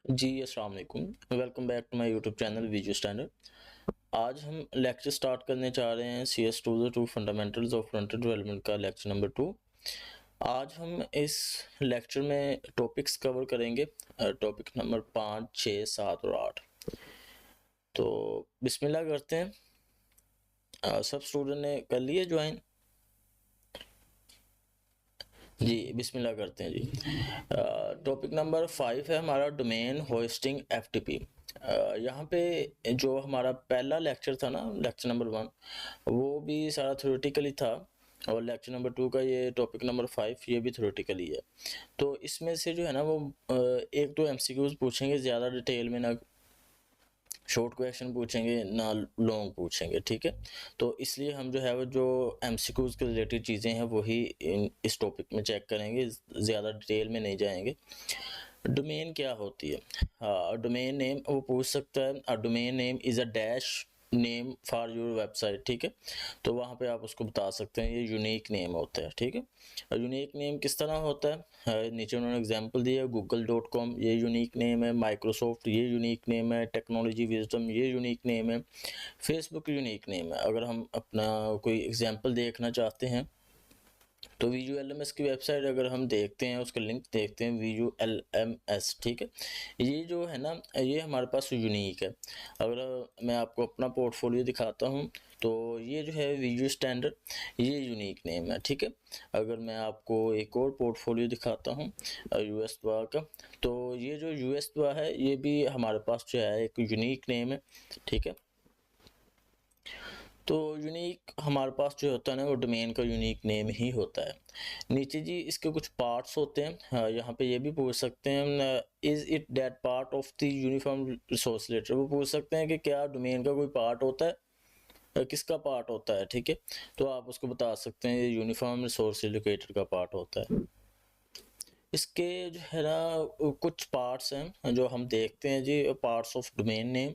जी, अस्सलाम वालेकुम। Welcome back to my YouTube channel visual standard. आज हम लेक्चर स्टार्ट करने जा रहे हैं CS202 fundamentals of front end development का लेक्चर नंबर 2। आज हम इस लेक्चर में टॉपिक्स कवर करेंगे, टॉपिक नंबर 5, 6, 7 और 8। तो बिस्मिल्लाह करते हैं। सब स्टूडेंट ने कर लिए ज्वाइन? जी बिस्मिल्लाह करते हैं जी। टॉपिक नंबर 5 है हमारा डोमेन होस्टिंग FTP। यहाँ पे जो हमारा पहला लेक्चर था ना, लेक्चर नंबर 1, वो भी सारा थ्योरेटिकली था, और लेक्चर नंबर 2 का ये टॉपिक नंबर 5 ये भी थ्योरेटिकली है। तो इसमें से जो है ना वो एक दो MCQs पूछेंगे, ज़्यादा डिटेल में ना, शॉर्ट क्वेश्चन पूछेंगे ना लॉन्ग पूछेंगे, ठीक है। तो इसलिए हम जो है वो जो MCQs के रिलेटेड चीज़ें हैं वही इस टॉपिक में चेक करेंगे, ज़्यादा डिटेल में नहीं जाएंगे। डोमेन क्या होती है? हाँ, डोमेन नेम वो पूछ सकता है। Domain name is a dash name for your website, ठीक है। तो वहाँ पे आप उसको बता सकते हैं, ये यूनिक नेम होता है, ठीक है। और यूनिक नेम किस तरह होता है? नीचे उन्होंने एग्जांपल दिया, google.com ये यूनिक नेम है, माइक्रोसॉफ्ट ये यूनिक नेम है, टेक्नोलॉजी विजडम ये यूनिक नेम है, फेसबुक यूनिक नेम है। अगर हम अपना कोई एग्जांपल देखना चाहते हैं तो VULMS की वेबसाइट अगर हम देखते हैं, उसका लिंक देखते हैं, VULMS, ठीक है। ये जो है ना, ये हमारे पास यूनिक है। अगर मैं आपको अपना पोर्टफोलियो दिखाता हूँ तो ये जो है विजुअल स्टैंडर्ड ये यूनिक नेम है, ठीक है। अगर मैं आपको एक और पोर्टफोलियो दिखाता हूँ US दुआ का, तो ये जो US दुआ है ये भी हमारे पास जो है एक यूनिक नेम है, ठीक है। तो यूनिक हमारे पास जो होता है ना वो डोमेन का यूनिक नेम ही होता है। नीचे जी इसके कुछ पार्ट्स होते हैं। हाँ, यहाँ पे ये भी पूछ सकते हैं, is it that part of the uniform resource letter. वो पूछ सकते हैं कि क्या डोमेन का कोई पार्ट होता है, किसका पार्ट होता है, ठीक है। तो आप उसको बता सकते हैं ये यूनिफॉर्म रिसोर्स एलोकेटर का पार्ट होता है। इसके जो है ना कुछ पार्ट्स हैं जो हम देखते हैं जी, पार्ट्स ऑफ डोमेन नेम।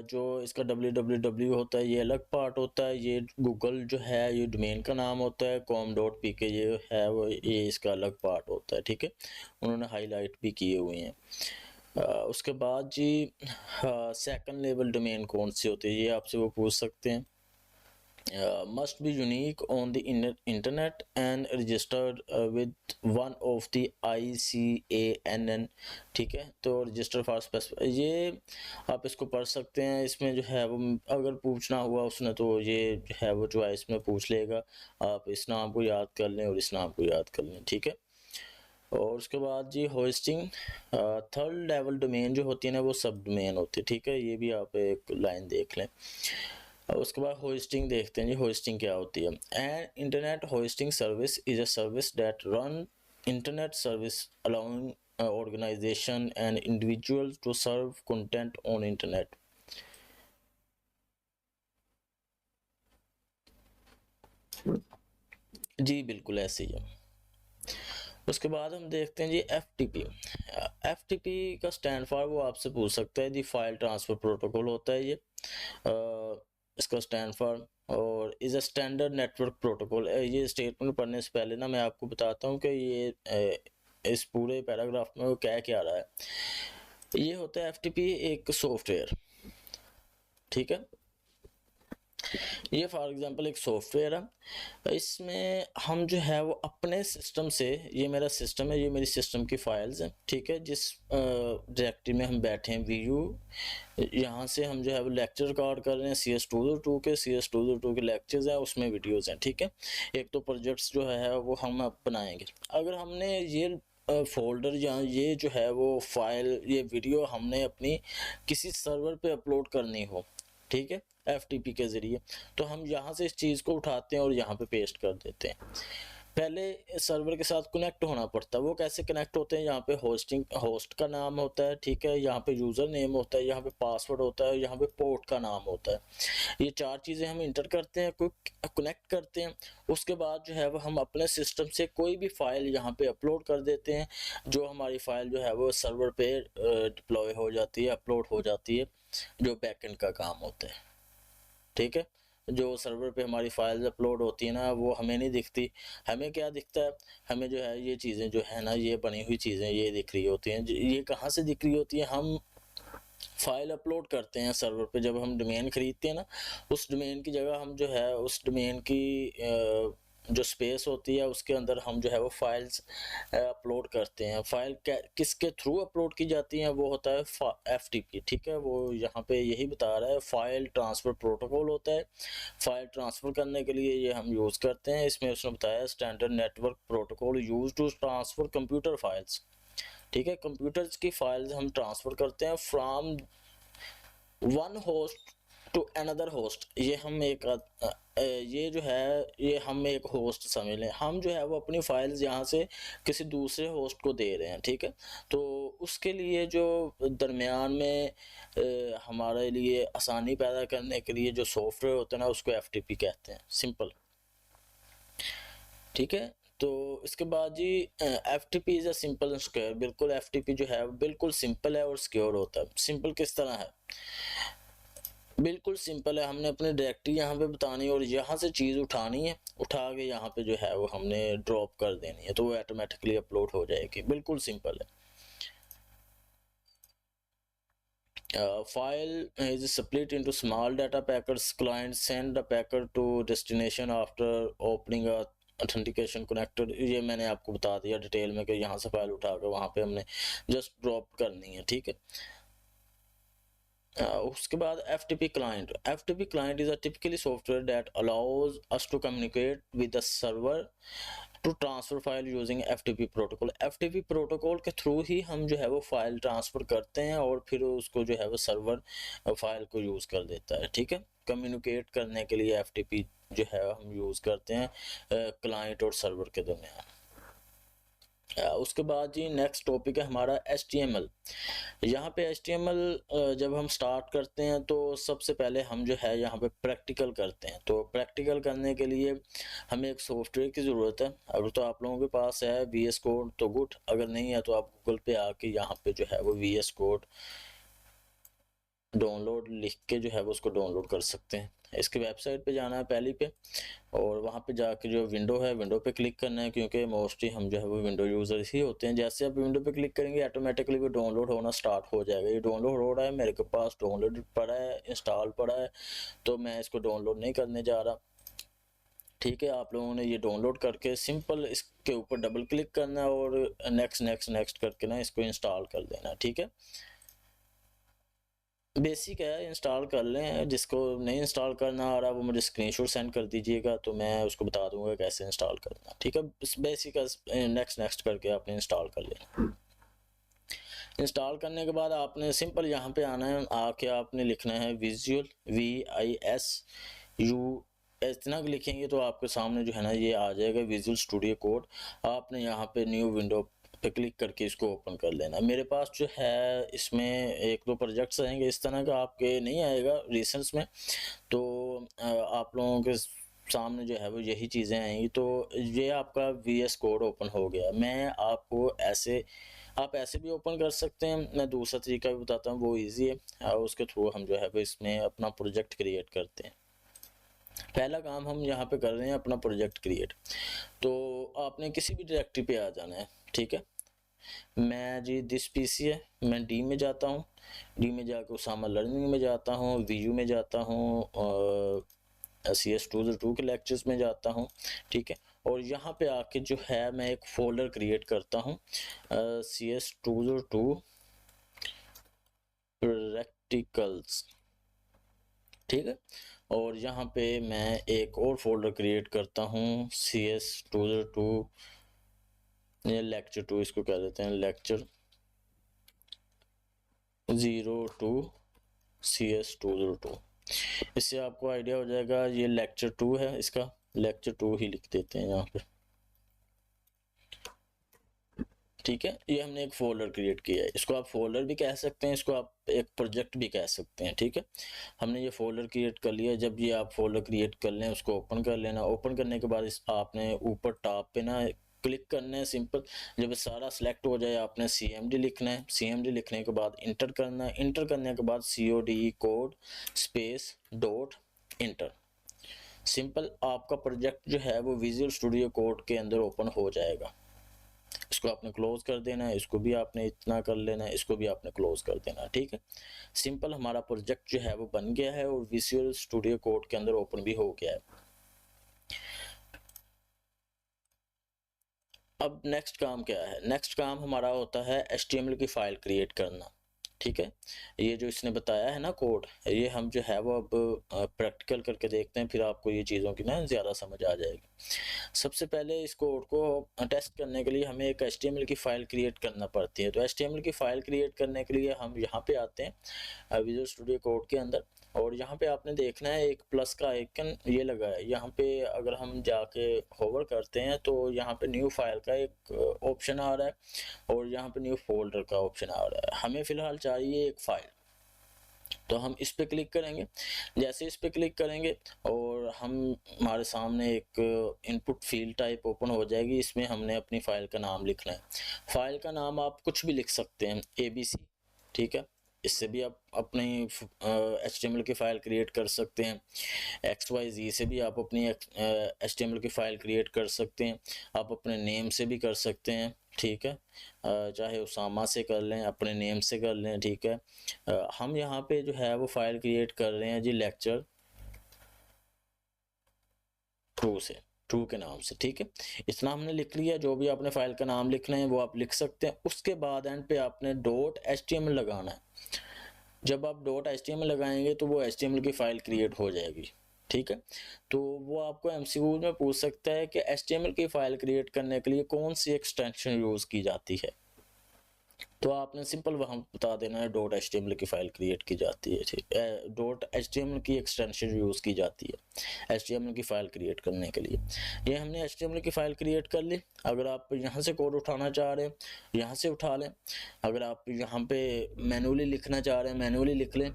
जो इसका www होता है ये अलग पार्ट होता है, ये गूगल जो है ये डोमेन का नाम होता है, com.pk ये है वो, ये इसका अलग पार्ट होता है, ठीक है। उन्होंने हाईलाइट भी किए हुए हैं। उसके बाद जी सेकंड लेवल डोमेन कौन सी होती है, ये आपसे वो पूछ सकते हैं। Must be unique on the internet and registered with one of the ICANN, ठीक है। तो रजिस्टर फॉर स्पेसिफाई ये आप इसको पढ़ सकते हैं। इसमें जो है वो अगर पूछना हुआ उसने तो ये जो है वो चॉइस में पूछ लेगा, आप इस नाम को याद कर लें और इस नाम को याद कर लें, ठीक है। और उसके बाद जी होस्टिंग, थर्ड लेवल डोमेन जो होती है ना वो सब डोमेन होती है, ठीक है। ये भी आप एक लाइन देख लें। उसके बाद होस्टिंग देखते हैं जी, होस्टिंग क्या होती है। And internet hosting service is a service that run internet service allowing organisation and individual to serve content on internet. जी बिल्कुल ऐसे ही है। उसके बाद हम देखते हैं जी FTP। FTP का स्टैंड फॉर वो आपसे पूछ सकता है जी, फाइल ट्रांसफ़र प्रोटोकॉल होता है ये, इसका स्टैंड फॉर, और is a standard network protocol. ये स्टेटमेंट पढ़ने से पहले ना मैं आपको बताता हूँ कि ये इस पूरे पैराग्राफ में वो क्या क्या रहा है। ये होता है FTP एक सॉफ्टवेयर, ठीक है। ये फॉर एग्जांपल एक सॉफ्टवेयर है, इसमें हम जो है वो अपने सिस्टम से, ये मेरा सिस्टम है, ये मेरी सिस्टम की फाइल्स हैं, ठीक है। जिस डायरेक्टरी में हम बैठे हैं VU, यहाँ से हम जो है वो लेक्चर रिकॉर्ड कर रहे हैं CS202 के, CS202 के लेक्चर्स हैं, उसमें वीडियोज़ हैं, ठीक है। एक तो प्रोजेक्ट्स जो है वो हम अब बनाएंगे। अगर हमने ये फोल्डर या ये जो है वो फाइल, ये वीडियो हमने अपनी किसी सर्वर पे अपलोड करनी हो, ठीक है, FTP के ज़रिए, तो हम यहाँ से इस चीज़ को उठाते हैं और यहाँ पे पेस्ट कर देते हैं। पहले सर्वर के साथ कनेक्ट होना पड़ता है। वो कैसे कनेक्ट होते हैं? यहाँ पे होस्ट का नाम होता है, ठीक है, यहाँ पे यूज़र नेम होता है, यहाँ पे पासवर्ड होता है, यहाँ पे पोर्ट का नाम होता है। ये 4 चीज़ें हम इंटर करते हैं, कनेक्ट करते हैं। उसके बाद जो है वो हम अपने सिस्टम से कोई भी फाइल यहाँ पे अपलोड कर देते हैं, जो हमारी फाइल जो है वो सर्वर पे डिप्लॉय हो जाती है, अपलोड हो जाती है, जो बैकएंड का काम होता है, ठीक है। जो सर्वर पे हमारी फाइल्स अपलोड होती है ना, वो हमें नहीं दिखती। हमें क्या दिखता है, हमें जो है ये चीज़ें जो है ना, ये बनी हुई चीज़ें ये दिख रही होती हैं। ये कहाँ से दिख रही होती है, हम फाइल अपलोड करते हैं सर्वर पे, जब हम डोमेन खरीदते हैं ना, उस डोमेन की जगह हम जो है उस डोमेन की जो स्पेस होती है उसके अंदर हम जो है वो फाइल्स अपलोड करते हैं। फाइल किसके थ्रू अपलोड की जाती हैं, वो होता है FTP, ठीक है। वो यहाँ पे यही बता रहा है, फाइल ट्रांसफ़र प्रोटोकॉल होता है। फाइल ट्रांसफ़र करने के लिए ये हम यूज़ करते हैं। इसमें उसने बताया standard network protocol use to transfer computer files, ठीक है। कंप्यूटर्स की फाइल्स हम ट्रांसफ़र करते हैं from one host to another host. ये हम ये जो है ये हम एक होस्ट समझ लें, हम जो है वो अपनी फाइल्स यहाँ से किसी दूसरे होस्ट को दे रहे हैं, ठीक है। तो उसके लिए जो दरमियान में हमारे लिए आसानी पैदा करने के लिए जो सॉफ्टवेयर होता है ना, उसको FTP कहते हैं, सिंपल, ठीक है। तो इसके बाद जी FTP is a simple and secure. बिल्कुल FTP जो है बिल्कुल सिंपल है और सिक्योर होता है। सिंपल किस तरह है, बिल्कुल सिंपल है। हमने अपनी डायरेक्टरी यहाँ पे बतानी है और यहाँ से चीज़ उठानी है, उठा के यहाँ पे जो है वो हमने ड्रॉप कर देनी है, तो वो ऑटोमेटिकली अपलोड हो जाएगी। बिल्कुल सिंपल है। File is split into small data packets. Client send the packet to destination after opening a authentication connected. ये मैंने आपको बता दिया डिटेल में कि यहाँ से फाइल उठा कर वहाँ पे हमने जस्ट ड्रॉप करनी है, ठीक है। उसके बाद FTP client is a typically software that allows us to communicate with the server to transfer file using FTP protocol. FTP protocol के थ्रू ही हम जो है वो फाइल ट्रांसफ़र करते हैं और फिर उसको जो है वो सर्वर फाइल को यूज़ कर देता है, ठीक है। कम्युनिकेट करने के लिए FTP जो है हम यूज़ करते हैं क्लाइंट और सर्वर के दरमियान। उसके बाद जी नेक्स्ट टॉपिक है हमारा HTML। यहाँ पे HTML जब हम स्टार्ट करते हैं तो सबसे पहले हम जो है यहाँ पे प्रैक्टिकल करते हैं। तो प्रैक्टिकल करने के लिए हमें एक सॉफ्टवेयर की ज़रूरत है। अगर तो आप लोगों के पास है VS कोड तो गुड, अगर नहीं है तो आप गूगल पे आके यहाँ पे जो है वो VS कोड डाउनलोड लिख के जो है वो उसको डाउनलोड कर सकते हैं। इसके वेबसाइट पे जाना है पहली पे, और वहाँ पे जाके जो विंडो है विंडो पे क्लिक करना है, क्योंकि मोस्टली हम जो है वो विंडो यूज़र ही होते हैं। जैसे आप विंडो पे क्लिक करेंगे ऑटोमेटिकली वो डाउनलोड होना स्टार्ट हो जाएगा। ये डाउनलोड हो रहा है, मेरे के पास डाउनलोड पड़ा है, इंस्टॉल पड़ा है, तो मैं इसको डाउनलोड नहीं करने जा रहा, ठीक है। आप लोगों ने ये डाउनलोड करके सिंपल इसके ऊपर डबल क्लिक करना है और नेक्स्ट नेक्स्ट नेक्स्ट करके ना इसको इंस्टॉल कर देना, ठीक है। बेसिक है, इंस्टॉल कर लें। जिसको नहीं इंस्टॉल करना आ रहा वो मुझे स्क्रीनशॉट सेंड कर दीजिएगा, तो मैं उसको बता दूंगा कैसे इंस्टॉल करना, ठीक है। बेसिक नेक्स्ट नेक्स्ट करके आपने इंस्टॉल कर लेना। इंस्टॉल करने के बाद आपने सिंपल यहाँ पे आना है, आके आपने लिखना है विजुअल VISU। इतना लिखेंगे तो आपके सामने जो है ना ये आ जाएगा विजुअल स्टूडियो कोड। आपने यहाँ पे न्यू विंडो पे क्लिक करके इसको ओपन कर लेना। मेरे पास जो है इसमें 1-2 प्रोजेक्ट्स आएंगे, इस तरह का आपके नहीं आएगा रिसेंट्स में, तो आप लोगों के सामने जो है वो यही चीज़ें आएंगी। तो ये आपका VS कोड ओपन हो गया। मैं आपको आप ऐसे भी ओपन कर सकते हैं, मैं दूसरा तरीका भी बताता हूँ, वो इजी है। उसके थ्रू हम जो है वो इसमें अपना प्रोजेक्ट क्रिएट करते हैं। पहला काम हम यहाँ पे कर रहे हैं अपना प्रोजेक्ट क्रिएट। तो आपने किसी भी डायरेक्टरी पे आ जाना है, ठीक है। मैं जी दिस PC है, मैं D में जाता हूँ, D में जाकर उसामा लर्निंग में जाता हूँ, VU में जाता हूँ, CS202 के लेक्चर्स में जाता हूँ, ठीक है। और यहाँ पे आके जो है मैं एक फोल्डर क्रिएट करता हूँ CS202 प्रैक्टिकल्स, ठीक है। और यहाँ पे मैं एक और फोल्डर क्रिएट करता हूँ CS202, ये लेक्चर 2 इसको कह देते हैं, लेक्चर 02 CS202। इससे आपको आइडिया हो जाएगा ये लेक्चर 2 है, इसका लेक्चर 2 ही लिख देते हैं यहाँ पे, ठीक है। ये हमने एक फोल्डर क्रिएट किया है, इसको आप फोल्डर भी कह सकते हैं, इसको आप एक प्रोजेक्ट भी कह सकते हैं, ठीक है। हमने ये फोल्डर क्रिएट कर लिया। जब ये आप फोल्डर क्रिएट कर लें उसको ओपन कर लेना। ओपन करने के बाद आपने ऊपर टॉप पे ना क्लिक करना है, सिंपल। जब सारा सिलेक्ट हो जाए आपने CMD लिखना है। CMD लिखने के बाद इंटर करना है। इंटर करने के बाद CODE code space dot inter, simple आपका प्रोजेक्ट जो है वो विजुअल स्टूडियो कोड के अंदर ओपन हो जाएगा। इसको आपने क्लोज कर देना है, इसको भी आपने इतना कर लेना है, इसको भी आपने क्लोज कर देना है, ठीक है। सिंपल हमारा प्रोजेक्ट जो है वो बन गया है और विजुअल स्टूडियो कोड के अंदर ओपन भी हो गया है। अब नेक्स्ट काम क्या है? नेक्स्ट काम हमारा होता है HTML की फाइल क्रिएट करना, ठीक है। ये जो इसने बताया है ना कोड, ये हम जो है वो अब प्रैक्टिकल करके देखते हैं, फिर आपको ये चीज़ों की ना ज़्यादा समझ आ जाएगी। सबसे पहले इस कोड को टेस्ट करने के लिए हमें एक HTML की फ़ाइल क्रिएट करना पड़ती है। तो HTML की फ़ाइल क्रिएट करने के लिए हम यहाँ पे आते हैं विजुअल स्टूडियो कोड के अंदर, और यहाँ पे आपने देखना है एक प्लस का आइकन ये लगा है। यहाँ पे अगर हम जाके होवर करते हैं तो यहाँ पे न्यू फाइल का एक ऑप्शन आ रहा है और यहाँ पे न्यू फोल्डर का ऑप्शन आ रहा है। हमें फ़िलहाल चाहिए एक फ़ाइल, तो हम इस पे क्लिक करेंगे। जैसे इस पे क्लिक करेंगे और हमारे सामने एक इनपुट फील्ड टाइप ओपन हो जाएगी। इसमें हमने अपनी फ़ाइल का नाम लिखना है। फ़ाइल का नाम आप कुछ भी लिख सकते हैं, ABC, ठीक है। इससे भी आप अपनी HTML की फ़ाइल क्रिएट कर सकते हैं। XYZ से भी आप अपनी HTML की फ़ाइल क्रिएट कर सकते हैं। आप अपने नेम से भी कर सकते हैं, ठीक है। चाहे उसामा से कर लें, अपने नेम से कर लें, ठीक है। हम यहाँ पे जो है वो फाइल क्रिएट कर रहे हैं जी लेक्चर 2 से, 2 के नाम से, ठीक है। इतना हमने लिख लिया। जो भी आपने फाइल का नाम लिखना है वो आप लिख सकते हैं। उसके बाद एंड पे आपने .html लगाना है। जब आप .html लगाएंगे तो वो HTML की फाइल क्रिएट हो जाएगी, ठीक है। तो वो आपको MCQ में पूछ सकता है कि HTML की फाइल क्रिएट करने के लिए कौन सी एक्सटेंशन यूज़ की जाती है। तो आपने सिंपल वहाँ बता देना है .html की फ़ाइल क्रिएट की जाती है, ठीक है। .html की एक्सटेंशन यूज़ की जाती है HTML की फ़ाइल क्रिएट करने के लिए। ये हमने HTML की फ़ाइल क्रिएट कर ली। अगर आप यहाँ से कोड उठाना चाह रहे हैं, यहाँ से उठा लें। अगर आप यहाँ पे मैनुअली लिखना चाह रहे हैं, मैनुअली लिख लें।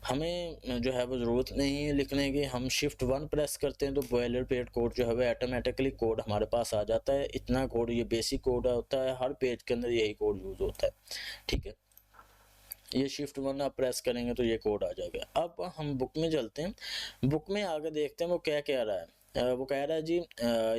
हमें जो है वो ज़रूरत नहीं है लिखने की। हम Shift 1 प्रेस करते हैं तो बॉयलरप्लेट कोड जो है वो ऑटोमेटिकली कोड हमारे पास आ जाता है। इतना कोड, ये बेसिक कोड होता है, हर पेज के अंदर यही कोड यूज़ होता है, ठीक है। ये Shift 1 आप प्रेस करेंगे तो ये कोड आ जाएगा। अब हम बुक में चलते हैं। बुक में आगे देखते हैं वो क्या कह रहा है। वो कह रहा है जी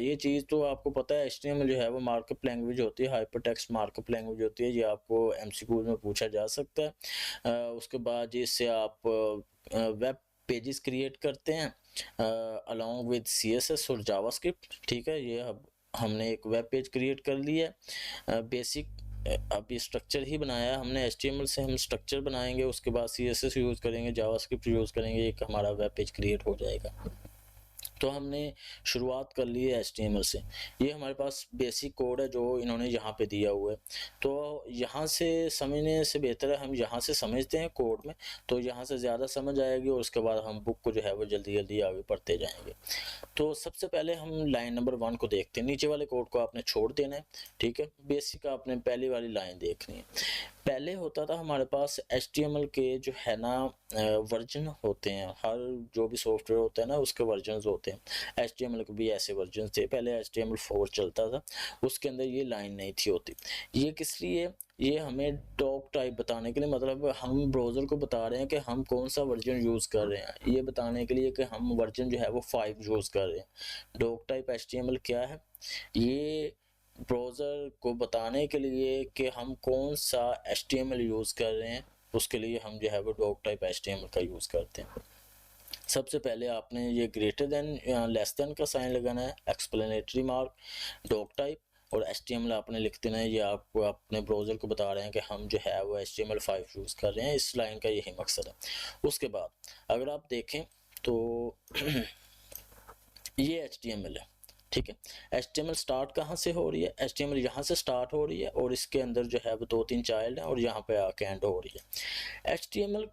ये चीज़ तो आपको पता है, HTML जो है वो मार्कअप लैंग्वेज होती है, हाइपरटेक्स्ट मार्कअप लैंग्वेज होती है। ये आपको MCQ में पूछा जा सकता है। उसके बाद इससे आप वेब पेजेस क्रिएट करते हैं अलॉन्ग विद CSS और जावास्क्रिप्ट, ठीक है। ये अब हमने एक वेब पेज क्रिएट कर लिया है बेसिक। अब ये स्ट्रक्चर ही बनाया है हमने। HTML से हम स्ट्रक्चर बनाएंगे, उसके बाद CSS यूज़ करेंगे, जावास्क्रिप्ट यूज़ करेंगे, एक हमारा वेब पेज क्रिएट हो जाएगा। तो हमने शुरुआत कर ली है HTML से। ये हमारे पास बेसिक कोड है जो इन्होंने यहाँ पे दिया हुआ है। तो यहाँ से समझने से बेहतर है हम यहाँ से समझते हैं कोड में, तो यहाँ से ज़्यादा समझ आएगी और उसके बाद हम बुक को जो है वो जल्दी जल्दी आगे पढ़ते जाएंगे। तो सबसे पहले हम लाइन नंबर 1 को देखते हैं। नीचे वाले कोड को आपने छोड़ देना है, ठीक है। बेसिक आपने पहली वाली लाइन देखनी है। पहले होता था हमारे पास HTML के जो है ना वर्जन होते हैं। हर जो भी सॉफ्टवेयर होता है ना उसके वर्जन होते हैं। HTML के भी ऐसे वर्जन थे। पहले HTML4 चलता था, उसके अंदर ये लाइन नहीं थी होती। ये किस लिए? ये हमें डॉक टाइप बताने के लिए, मतलब हम ब्राउज़र को बता रहे हैं कि हम कौन सा वर्जन यूज़ कर रहे हैं। ये बताने के लिए कि हम वर्जन जो है वो 5 यूज़ कर रहे हैं। डॉक टाइप HTML क्या है? ये ब्राउज़र को बताने के लिए कि हम कौन सा HTML यूज़ कर रहे हैं, उसके लिए हम जो है वो डॉक टाइप HTML का यूज़ करते हैं। सबसे पहले आपने ये ग्रेटर देन या लेस देन का साइन लगाना है, एक्सप्लेनेटरी मार्क, डॉक टाइप और HTML आपने लिख देना है। ये आपको अपने ब्राउज़र को बता रहे हैं कि हम जो है वो HTML5 यूज़ कर रहे हैं। इस लाइन का यही मकसद है। उसके बाद अगर आप देखें तो ये HTML है, ठीक है। HTML स्टार्ट कहाँ से हो रही है? HTML यहाँ से स्टार्ट हो रही है और इसके अंदर जो है वो 2-3 चाइल्ड हैं और यहाँ पे आके एंड हो रही है। HTML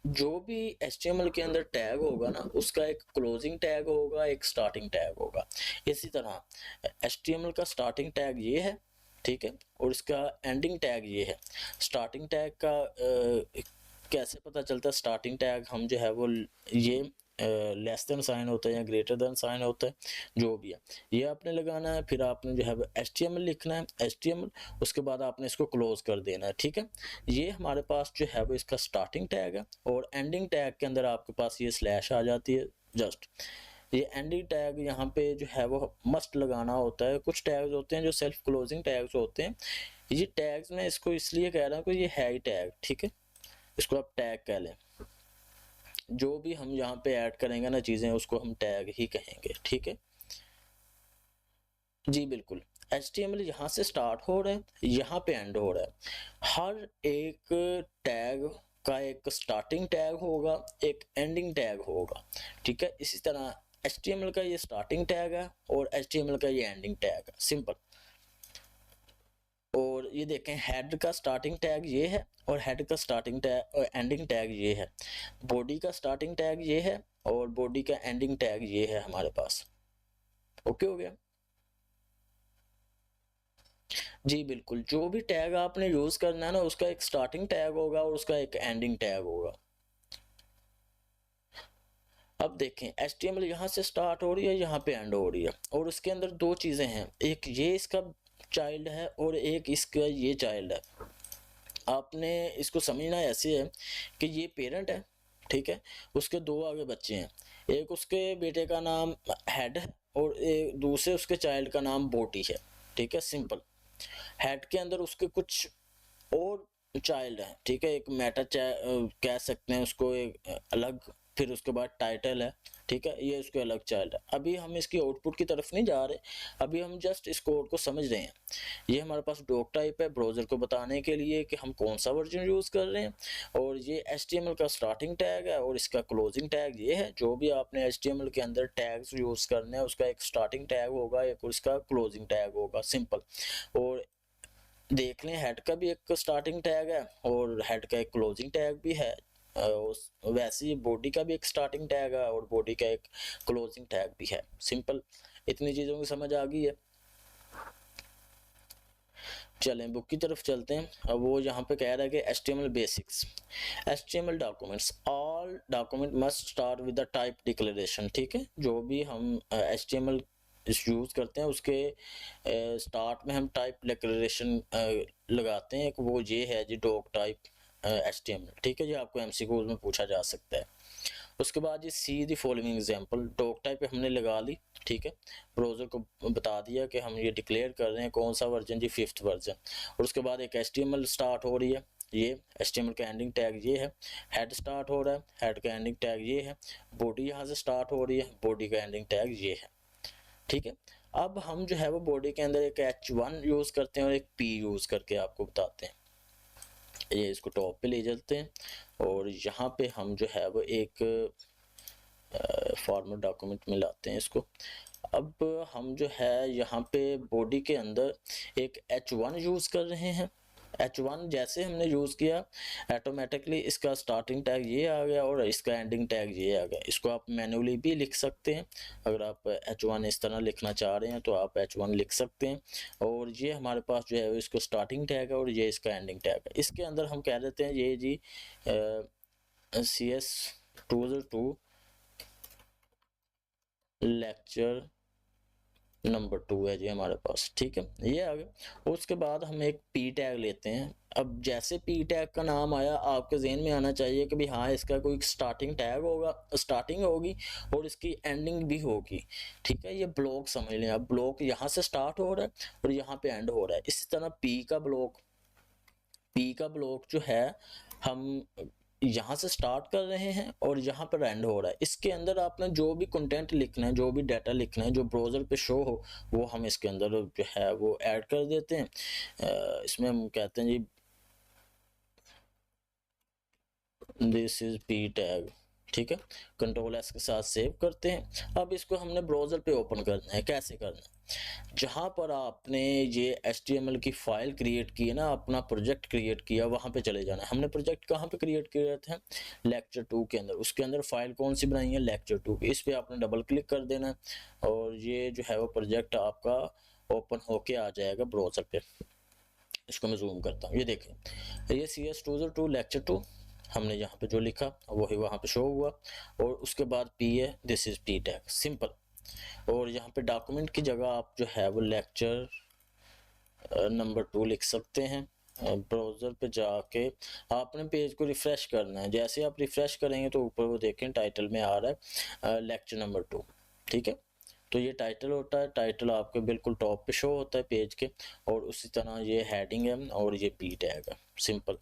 जो भी HTML के अंदर टैग होगा ना, उसका एक क्लोजिंग टैग होगा, एक स्टार्टिंग टैग होगा। इसी तरह HTML का स्टार्टिंग टैग ये है, ठीक है, और इसका एंडिंग टैग ये है। स्टार्टिंग टैग का कैसे पता चलता है? स्टार्टिंग टैग हम जो है वो ये लेस देन साइन होता है या ग्रेटर देन साइन होता है, जो भी है ये आपने लगाना है। फिर आपने जो है HTML लिखना है, HTML, उसके बाद आपने इसको क्लोज कर देना है, ठीक है। ये हमारे पास जो है वो इसका स्टार्टिंग टैग है और एंडिंग टैग के अंदर आपके पास ये स्लैश आ जाती है जस्ट। ये एंडिंग टैग यहाँ पे जो है वो मस्ट लगाना होता है। कुछ टैग्स होते हैं जो सेल्फ क्लोजिंग टैग्स होते हैं। ये टैग्स मैं इसको इसलिए कह रहा हूँ कि ये है ही टैग, ठीक है, इसको आप टैग कह लें। जो भी हम यहाँ पे ऐड करेंगे ना चीज़ें, उसको हम टैग ही कहेंगे, ठीक है जी बिल्कुल। HTML यहाँ से स्टार्ट हो रहा है, यहाँ पे एंड हो रहा है। हर एक टैग का एक स्टार्टिंग टैग होगा, एक एंडिंग टैग होगा, ठीक है। इसी तरह HTML का ये स्टार्टिंग टैग है और HTML का ये एंडिंग टैग है, सिंपल। और ये देखें, हेड का स्टार्टिंग टैग ये है और हेड का स्टार्टिंग टैग और एंडिंग टैग ये है। बॉडी का स्टार्टिंग टैग ये है और बॉडी का एंडिंग टैग ये है हमारे पास। ओके हो गया जी बिल्कुल। जो भी टैग आपने यूज करना है ना, उसका एक स्टार्टिंग टैग होगा और उसका एक एंडिंग टैग होगा। अब देखें, HTML यहाँ से स्टार्ट हो रही है, यहाँ पे एंड हो रही है, और उसके अंदर दो चीजें हैं, एक ये इसका चाइल्ड है और एक इसका ये चाइल्ड है। आपने इसको समझना ऐसे है कि ये पेरेंट है, ठीक है, उसके दो आगे बच्चे हैं, एक उसके बेटे का नाम हेड है और एक दूसरे उसके चाइल्ड का नाम बोटी है, ठीक है, सिंपल। हेड के अंदर उसके कुछ और चाइल्ड है, ठीक है, एक मेटा कह सकते हैं उसको, एक अलग, फिर उसके बाद टाइटल है, ठीक है, ये उसके अलग चाइल्ड है। अभी हम इसकी आउटपुट की तरफ नहीं जा रहे, अभी हम जस्ट इस कोड को समझ रहे हैं। ये हमारे पास डॉक टाइप है ब्राउज़र को बताने के लिए कि हम कौन सा वर्जन यूज़ कर रहे हैं, और ये HTML का स्टार्टिंग टैग है और इसका क्लोजिंग टैग ये है। जो भी आपने HTML के अंदर टैग्स यूज़ करने हैं, उसका एक स्टार्टिंग टैग होगा, एक उसका क्लोजिंग टैग होगा, सिंपल। और देख लें, हेड का भी एक स्टार्टिंग टैग है और हेड का एक क्लोजिंग टैग भी है। वैसे ही बॉडी का भी एक स्टार्टिंग टैग है और बॉडी का एक क्लोजिंग टैग भी है, सिंपल। इतनी चीज़ों की समझ आ गई है। चलें बुक की तरफ चलते हैं। अब वो यहाँ पे कह रहा है कि HTML basics, HTML documents, all document must start with the type declaration, ठीक है। जो भी हम HTML यूज़ करते हैं उसके स्टार्ट में हम टाइप डिक्लेरेशन लगाते हैं, एक वो ये है जी डॉक टाइप HTML, ठीक है, ये आपको MCQ में पूछा जा सकता है। उसके बाद ये see the following example, doc type पे हमने लगा ली, ठीक है, ब्राउज़र को बता दिया कि हम ये डिक्लेयर कर रहे हैं कौन सा वर्जन जी, 5th वर्जन। और उसके बाद एक HTML स्टार्ट हो रही है, ये HTML का एंडिंग टैग ये है, हेड स्टार्ट हो रहा है, हेड का एंडिंग टैग ये है, बॉडी यहाँ से स्टार्ट हो रही है, बॉडी का एंडिंग टैग ये है, ठीक है। अब हम जो है वो बॉडी के अंदर एक H1 यूज़ करते हैं और एक P यूज़ करके आपको बताते हैं। ये इसको टॉप पे ले चलते हैं और यहाँ पे हम जो है वो एक फॉर्मेट डॉक्यूमेंट में लाते हैं इसको। अब हम जो है यहाँ पे बॉडी के अंदर एक H1 यूज़ कर रहे हैं। H1 जैसे हमने यूज़ किया, ऑटोमेटिकली इसका स्टार्टिंग टैग ये आ गया और इसका एंडिंग टैग ये आ गया। इसको आप मैन्युअली भी लिख सकते हैं, अगर आप H1 इस तरह लिखना चाह रहे हैं तो आप H1 लिख सकते हैं। और ये हमारे पास जो है इसको स्टार्टिंग टैग है और ये इसका एंडिंग टैग है। इसके अंदर हम कह देते हैं ये जी CS202 लेक्चर नंबर 2 है जी हमारे पास, ठीक है, ये आ गया। उसके बाद हम एक P टैग लेते हैं। अब जैसे P टैग का नाम आया, आपके जहन में आना चाहिए कि भाई हाँ, इसका कोई स्टार्टिंग टैग होगा, स्टार्टिंग होगी और इसकी एंडिंग भी होगी, ठीक है। ये ब्लॉक समझ लें, अब ब्लॉक यहाँ से स्टार्ट हो रहा है और यहाँ पे एंड हो रहा है। इसी तरह P का ब्लॉक जो है, हम यहाँ से स्टार्ट कर रहे हैं और यहाँ पर एंड हो रहा है। इसके अंदर आपने जो भी कंटेंट लिखना है, जो भी डाटा लिखना है, जो ब्राउज़र पे शो हो, वो हम इसके अंदर जो है वो ऐड कर देते हैं। इसमें हम कहते हैं जी दिस इज P टैग, ठीक है, कंट्रोल S के साथ सेव करते हैं। अब इसको हमने ब्राउज़र पे ओपन करना है। कैसे करना है? जहाँ पर आपने ये HTML की फाइल क्रिएट की है ना, अपना प्रोजेक्ट क्रिएट किया, वहाँ पे चले जाना है। हमने प्रोजेक्ट कहाँ पे क्रिएट किया था? लेक्चर 2 के अंदर। उसके अंदर फाइल कौन सी बनाई है? लेक्चर 2 की। इस पर आपने डबल क्लिक कर देना है और ये जो है वो प्रोजेक्ट आपका ओपन होके आ जाएगा ब्राउज़र पे। इसको मैं जूम करता हूँ, ये देखें, ये CS202 लेक्चर 2 हमने यहाँ पे जो लिखा वही वहाँ पे शो हुआ, और उसके बाद P है, this is P tag, simple. और यहाँ पे डॉक्यूमेंट की जगह आप जो है वो लेक्चर नंबर 2 लिख सकते हैं। ब्राउज़र पे जाके आपने पेज को रिफ़्रेश करना है। जैसे आप रिफ़्रेश करेंगे तो ऊपर वो देखें टाइटल में आ रहा है लेक्चर नंबर 2, ठीक है। तो ये टाइटल होता है, टाइटल आपके बिल्कुल टॉप पे शो होता है पेज के, और उसी तरह ये हेडिंग है और ये पी टैग है। सिंपल,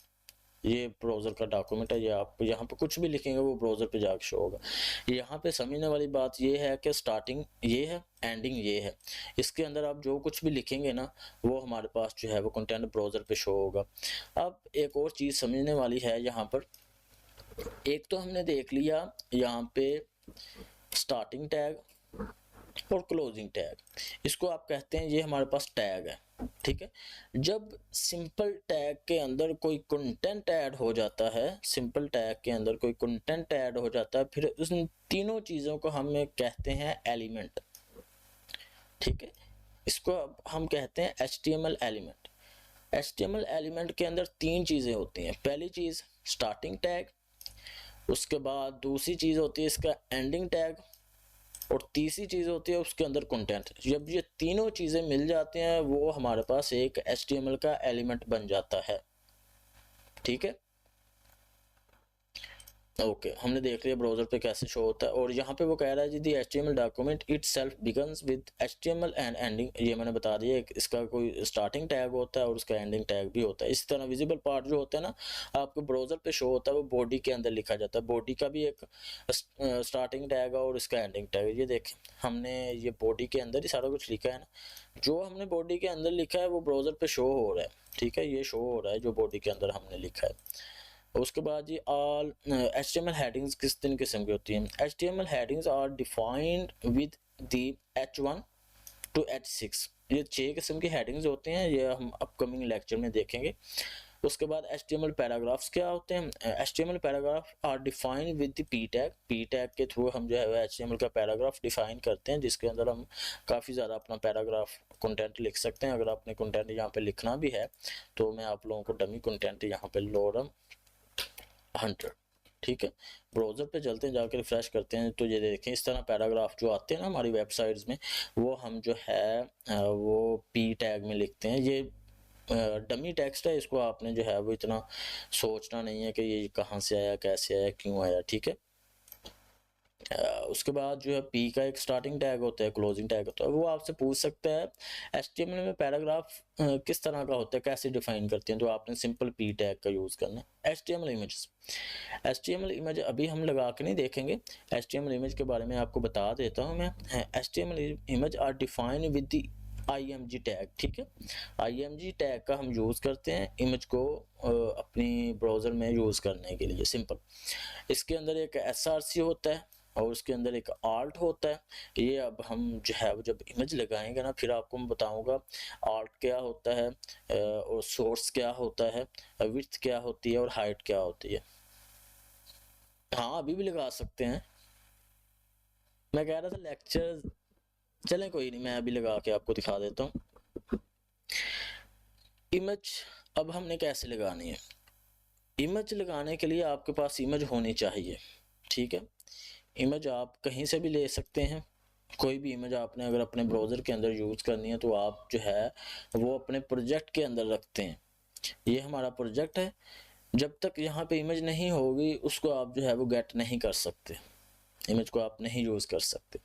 ये ब्राउज़र का डॉक्यूमेंट है, ये आप यहाँ पे कुछ भी लिखेंगे वो ब्राउज़र पे जाके शो होगा। यहाँ पे समझने वाली बात ये है कि स्टार्टिंग ये है, एंडिंग ये है। इसके अंदर आप जो कुछ भी लिखेंगे ना वो हमारे पास जो है वो कंटेंट ब्राउज़र पे शो होगा। अब एक और चीज़ समझने वाली है यहाँ पर, एक तो हमने देख लिया यहाँ पे स्टार्टिंग टैग और क्लोजिंग टैग, इसको आप कहते हैं ये हमारे पास टैग है, ठीक है। जब सिंपल टैग के अंदर कोई कंटेंट ऐड हो जाता है, सिंपल टैग के अंदर कोई कंटेंट ऐड हो जाता है, फिर उन तीनों चीज़ों को हम कहते हैं एलिमेंट, ठीक है। इसको हम कहते हैं HTML एलिमेंट। HTML एलिमेंट के अंदर तीन चीज़ें होती हैं। पहली चीज़ स्टार्टिंग टैग, उसके बाद दूसरी चीज़ होती है इसका एंडिंग टैग, और तीसरी चीज़ होती है उसके अंदर कंटेंट। जब ये तीनों चीज़ें मिल जाती हैं वो हमारे पास एक HTML का एलिमेंट बन जाता है, ठीक है। ओके, हमने देख लिया ब्राउज़र पे कैसे शो होता है। और यहाँ पे वो कह रहा है जी दी HTML document itself begins with HTML and ending, ये मैंने बता दिया, इसका कोई स्टार्टिंग टैग होता है और उसका एंडिंग टैग भी होता है। इसी तरह विजिबल पार्ट जो होता है ना आपको ब्राउज़र पे शो होता है वो बॉडी के अंदर लिखा जाता है। बॉडी का भी एक स्टार्टिंग टैग है और इसका एंडिंग टैग है। ये देखें हमने ये बॉडी के अंदर ही सारा कुछ लिखा है ना, जो हमने बॉडी के अंदर लिखा है वो ब्राउज़र पे शो हो रहा है, ठीक है। ये शो हो रहा है जो बॉडी के अंदर हमने लिखा है। उसके बाद जी ऑल HTML हेडिंग्स किस तीन किस्म की होती हैं। HTML headings are defined with the H1 to H6, ये 6 किस्म की हेडिंग्स होते हैं, ये हम अपकमिंग लेक्चर में देखेंगे। उसके बाद HTML पैराग्राफ्स क्या होते हैं। HTML paragraph are defined with the P tag, P tag के थ्रू हम जो है HTML का पैराग्राफ डिफाइन करते हैं, जिसके अंदर हम काफ़ी ज़्यादा अपना पैराग्राफ कंटेंट लिख सकते हैं। अगर आपने कंटेंट यहाँ पे लिखना भी है तो मैं आप लोगों को डमी कंटेंट यहाँ पे लॉरम 100, ठीक है। ब्राउज़र पे चलते हैं, जाकर रिफ्रेश करते हैं तो ये देखें इस तरह पैराग्राफ जो आते हैं ना हमारी वेबसाइट्स में वो हम जो है वो पी टैग में लिखते हैं। ये डमी टेक्स्ट है, इसको आपने जो है वो इतना सोचना नहीं है कि ये कहाँ से आया, कैसे आया, क्यों आया, ठीक है। उसके बाद जो है पी का एक स्टार्टिंग टैग होता है, क्लोजिंग टैग होता है। वो आपसे पूछ सकता है HTML में पैराग्राफ किस तरह का होता है, कैसे डिफाइन करते हैं, तो आपने सिंपल पी टैग का यूज़ करना है। HTML इमेजेस, HTML इमेज अभी हम लगा के नहीं देखेंगे, HTML इमेज के बारे में आपको बता देता हूँ मैं। HTML image are define with the IMG tag, ठीक है। IMG टैग का हम यूज़ करते हैं इमेज को अपनी ब्राउज़र में यूज़ करने के लिए। सिंपल, इसके अंदर एक SRC होता है और उसके अंदर एक आल्ट होता है। ये अब हम जो है जब इमेज लगाएंगे ना फिर आपको मैं बताऊंगा आल्ट क्या होता है और सोर्स क्या होता है, विड्थ क्या होती है और हाइट क्या होती है। हाँ अभी भी लगा सकते हैं, मैं कह रहा था लेक्चर, चलें कोई नहीं, मैं अभी लगा के आपको दिखा देता हूँ। इमेज अब हमने कैसे लगानी है। इमेज लगाने के लिए आपके पास इमेज होनी चाहिए, ठीक है। इमेज आप कहीं से भी ले सकते हैं, कोई भी इमेज आपने अगर अपने ब्राउज़र के अंदर यूज़ करनी है तो आप जो है वो अपने प्रोजेक्ट के अंदर रखते हैं। ये हमारा प्रोजेक्ट है, जब तक यहाँ पे इमेज नहीं होगी उसको आप जो है वो गेट नहीं कर सकते, इमेज को आप नहीं यूज़ कर सकते।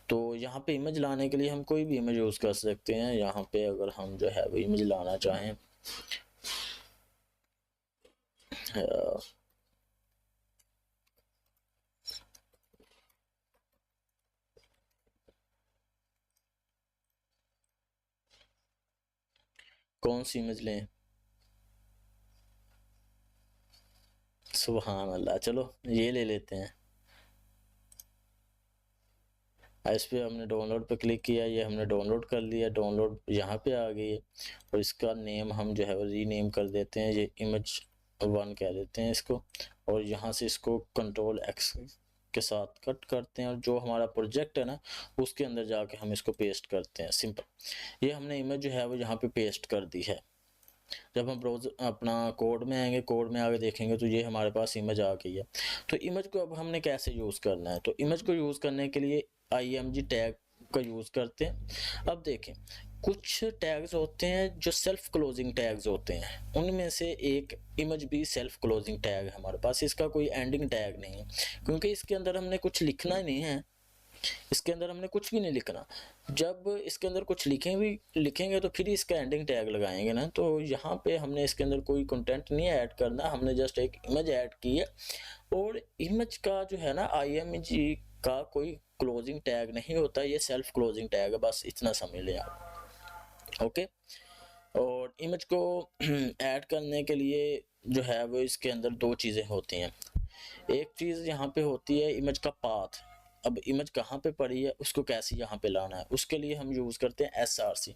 तो यहाँ पे इमेज लाने के लिए हम कोई भी इमेज यूज़ कर सकते हैं। यहाँ पे अगर हम जो है वो इमेज लाना चाहें कौन सी इमेज लें, सुभान अल्लाह, चलो ये ले लेते हैं। इस पर हमने डाउनलोड पे क्लिक किया, ये हमने डाउनलोड कर लिया, डाउनलोड यहाँ पे आ गई है और इसका नेम हम जो है वो रीनेम कर देते हैं, ये इमेज 1 कह देते हैं इसको, और यहाँ से इसको Ctrl+X के साथ कट करते हैं और जो हमारा प्रोजेक्ट है ना उसके अंदर जाके हम इसको पेस्ट करते हैं। सिंपल, ये हमने इमेज जो है वो यहाँ पे पेस्ट कर दी है। जब हम ब्राउज़र अपना कोड में आएंगे, कोड में आगे देखेंगे तो ये हमारे पास इमेज आ गई है। तो इमेज को अब हमने कैसे यूज़ करना है, तो इमेज को यूज़ करने के लिए IMG टैग का यूज़ करते हैं। अब देखें कुछ टैग्स होते हैं जो सेल्फ क्लोजिंग टैग्स होते हैं, उनमें से एक इमेज भी सेल्फ क्लोजिंग टैग है हमारे पास। इसका कोई एंडिंग टैग नहीं है क्योंकि इसके अंदर हमने कुछ लिखना ही नहीं है, इसके अंदर हमने कुछ भी नहीं लिखना। जब इसके अंदर कुछ लिखेंगे तो फिर इसका एंडिंग टैग लगाएंगे ना। तो यहाँ पे हमने इसके अंदर कोई कंटेंट नहीं ऐड करना, हमने जस्ट एक इमेज ऐड की है। और इमेज का जो है ना IMG का कोई क्लोजिंग टैग नहीं होता, ये सेल्फ क्लोजिंग टैग है, बस इतना समझ लें आप। ओके, और इमेज को ऐड करने के लिए जो है वो इसके अंदर दो चीज़ें होती हैं। एक चीज़ यहाँ पे होती है इमेज का पाथ। अब इमेज कहाँ पे पड़ी है उसको कैसे यहाँ पे लाना है, उसके लिए हम यूज़ करते हैं SRC।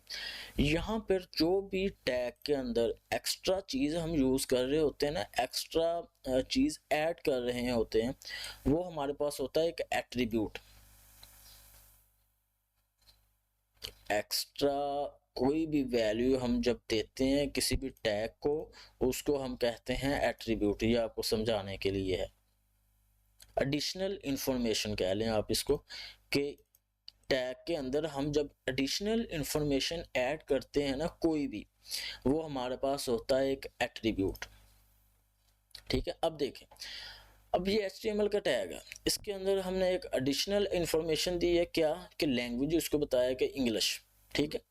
यहाँ पर जो भी टैग के अंदर एक्स्ट्रा चीज़ हम यूज़ कर रहे होते हैं ना, एक्स्ट्रा चीज़ ऐड कर रहे होते हैं, वो हमारे पास होता है एक एट्रीब्यूट। एक्स्ट्रा कोई भी वैल्यू हम जब देते हैं किसी भी टैग को, उसको हम कहते हैं एट्रीब्यूट। ये आपको समझाने के लिए है। एडिशनल इंफॉर्मेशन कह लें आप इसको, कि टैग के अंदर हम जब एडिशनल इंफॉर्मेशन ऐड करते हैं ना कोई भी, वो हमारे पास होता है एक एट्रीब्यूट। ठीक है, अब देखें, अब ये HTML का टैग है, इसके अंदर हमने एक एडिशनल इंफॉर्मेशन दी है, क्या कि लैंग्वेज उसको बताया कि इंग्लिश। ठीक है,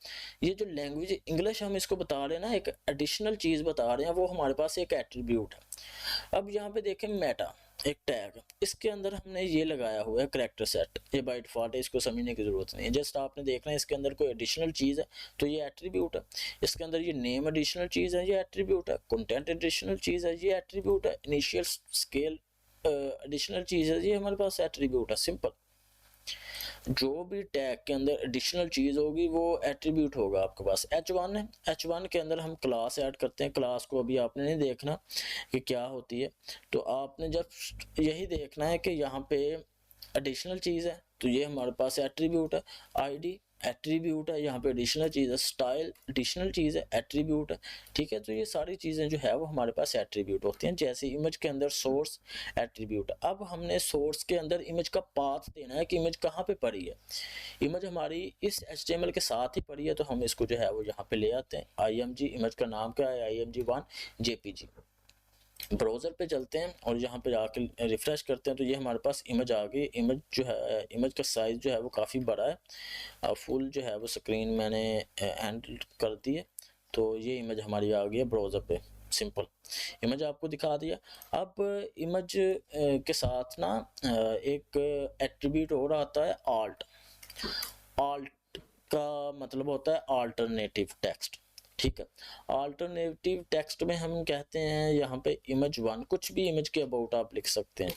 ये जो लैंग्वेज इंग्लिश हम इसको बता रहे हैं ना, एक एडिशनल चीज़ बता रहे हैं, वो हमारे पास एक एट्रीब्यूट है। अब यहाँ पे देखें मेटा एक टैग, इसके अंदर हमने ये लगाया हुआ है करेक्टर सेट, ये बाय डिफॉल्ट है, इसको समझने की जरूरत नहीं है। जस्ट आपने देखना है इसके अंदर कोई एडिशनल चीज़ है तो ये एट्रीब्यूट है। इसके अंदर ये नेम एडिशनल चीज़ है, ये एट्रीब्यूट है। कंटेंट एडिशनल चीज़ है, ये एट्रीब्यूट है। इनिशियल स्केल एडिशनल चीज़ है, ये हमारे पास एट्रीब्यूट है। सिंपल, जो भी टैग के अंदर एडिशनल चीज़ होगी वो एट्रीब्यूट होगा आपके पास। H1 है, H1 के अंदर हम क्लास ऐड करते हैं। क्लास को अभी आपने नहीं देखना कि क्या होती है, तो आपने जब यही देखना है कि यहाँ पे एडिशनल चीज़ है तो ये हमारे पास एट्रीब्यूट है। ID एट्रीब्यूट है, यहाँ पे एडिशनल चीज़ है। स्टाइल एडिशनल चीज़ है, एट्रीब्यूट है। ठीक है, तो ये सारी चीज़ें जो है वो हमारे पास एट्रीब्यूट होती हैं। जैसे इमेज के अंदर सोर्स एट्रीब्यूट। अब हमने सोर्स के अंदर इमेज का पाथ देना है कि इमेज कहाँ पे पड़ी है। इमेज हमारी इस HTML के साथ ही पड़ी है, तो हम इसको जो है वो यहाँ पे ले आते हैं। IMG, इमेज का नाम क्या है, IMG1 JPG। ब्राउज़र पे चलते हैं और यहाँ पे जाके रिफ़्रेश करते हैं तो ये हमारे पास इमेज आ गई। इमेज जो है, इमेज का साइज़ जो है वो काफ़ी बड़ा है। फुल जो है वो स्क्रीन मैंने एंड कर दी है, तो ये इमेज हमारी आ गई है ब्राउज़र पे। सिंपल, इमेज आपको दिखा दिया। अब इमेज के साथ ना एक एट्रीब्यूट और आता है आल्ट। आल्ट का मतलब होता है अल्टरनेटिव टेक्स्ट। ठीक है, अल्टरनेटिव टेक्स्ट में हम कहते हैं यहाँ पे इमेज1, कुछ भी इमेज के अबाउट आप लिख सकते हैं।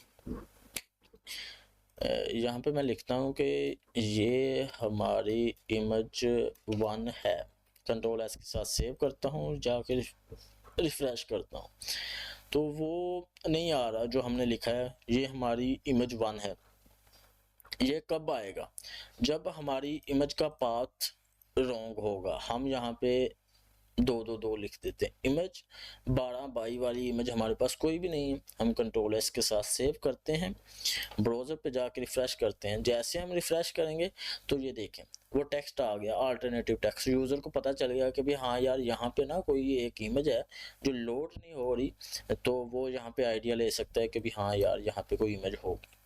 यहाँ पे मैं लिखता हूँ कि ये हमारी इमेज1 है। कंट्रोल S के साथ सेव करता हूँ, जाके रिफ्रेश करता हूँ तो वो नहीं आ रहा जो हमने लिखा है। ये हमारी इमेज1 है। ये कब आएगा, जब हमारी इमेज का पाथ रॉन्ग होगा। हम यहाँ पे 2 लिख देते हैं। इमेज 12 बाई वाली इमेज हमारे पास कोई भी नहीं है। हम कंट्रोल S के साथ सेव करते हैं, ब्राउज़र पे जाके रिफ़्रेश करते हैं। जैसे हम रिफ़्रेश करेंगे तो ये देखें वो टेक्स्ट आ गया, अल्टरनेटिव टेक्स्ट। यूज़र को पता चल गया कि भाई हाँ यार, यहाँ पे ना कोई एक इमेज है जो लोड नहीं हो रही, तो वो यहाँ पे आइडिया ले सकता है कि भाई हाँ यार, यहाँ पे कोई इमेज होगी।